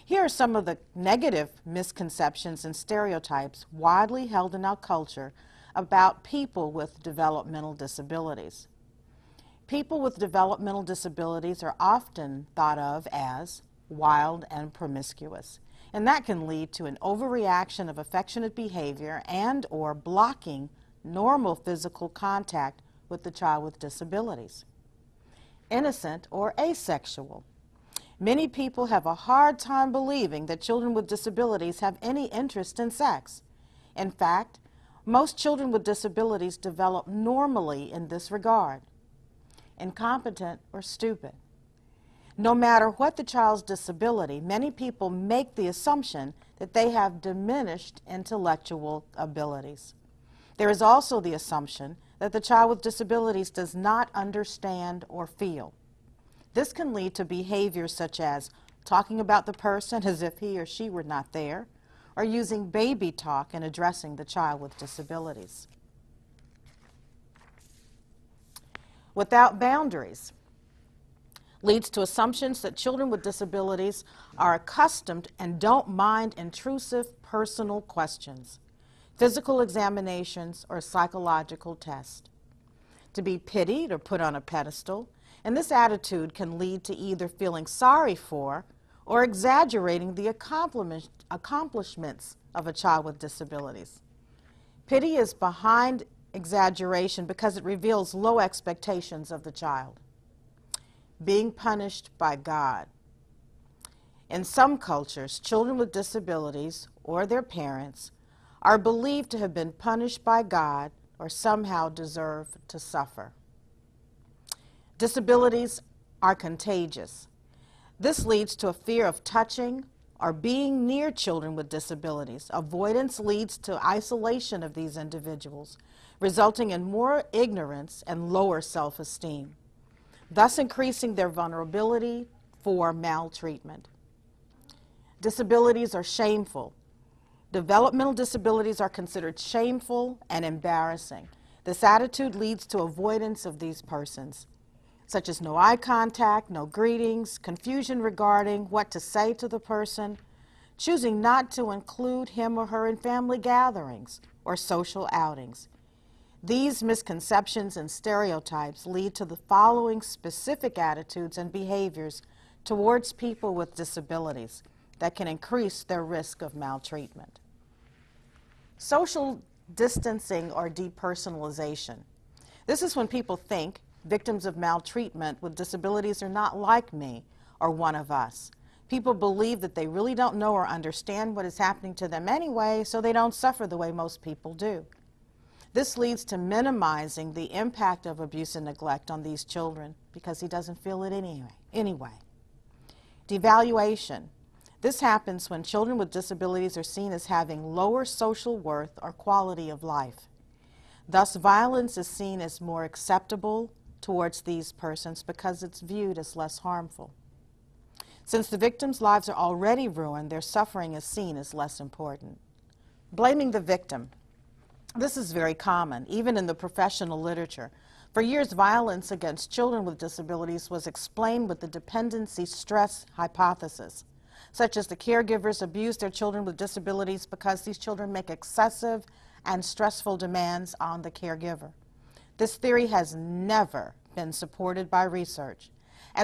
Here are some of the negative misconceptions and stereotypes widely held in our culture about people with developmental disabilities. People with developmental disabilities are often thought of as wild and promiscuous, and that can lead to an overreaction of affectionate behavior and or blocking normal physical contact with the child with disabilities. Innocent or asexual. Many people have a hard time believing that children with disabilities have any interest in sex. In fact, most children with disabilities develop normally in this regard. Incompetent or stupid. No matter what the child's disability, many people make the assumption that they have diminished intellectual abilities. There is also the assumption that the child with disabilities does not understand or feel. This can lead to behaviors such as talking about the person as if he or she were not there, or using baby talk in addressing the child with disabilities. Without boundaries leads to assumptions that children with disabilities are accustomed and don't mind intrusive personal questions, physical examinations, or psychological tests. To be pitied or put on a pedestal, and this attitude can lead to either feeling sorry for or exaggerating the accomplishments of a child with disabilities. Pity is behind exaggeration because it reveals low expectations of the child. Being punished by God. In some cultures, children with disabilities or their parents are believed to have been punished by God or somehow deserve to suffer. Disabilities are contagious. This leads to a fear of touching or being near children with disabilities. Avoidance leads to isolation of these individuals, resulting in more ignorance and lower self-esteem, thus increasing their vulnerability for maltreatment. Disabilities are shameful. Developmental disabilities are considered shameful and embarrassing. This attitude leads to avoidance of these persons, such as no eye contact, no greetings, confusion regarding what to say to the person, choosing not to include him or her in family gatherings or social outings. These misconceptions and stereotypes lead to the following specific attitudes and behaviors towards people with disabilities that can increase their risk of maltreatment. Social distancing or depersonalization. This is when people think victims of maltreatment with disabilities are not like me or one of us. People believe that they really don't know or understand what is happening to them anyway, so they don't suffer the way most people do. This leads to minimizing the impact of abuse and neglect on these children because he doesn't feel it anyway. Devaluation. This happens when children with disabilities are seen as having lower social worth or quality of life. Thus, violence is seen as more acceptable towards these persons because it's viewed as less harmful. Since the victims' lives are already ruined, their suffering is seen as less important. Blaming the victim. This is very common, even in the professional literature. For years, violence against children with disabilities was explained with the dependency stress hypothesis, such as the caregivers abuse their children with disabilities because these children make excessive and stressful demands on the caregiver. This theory has never been supported by research.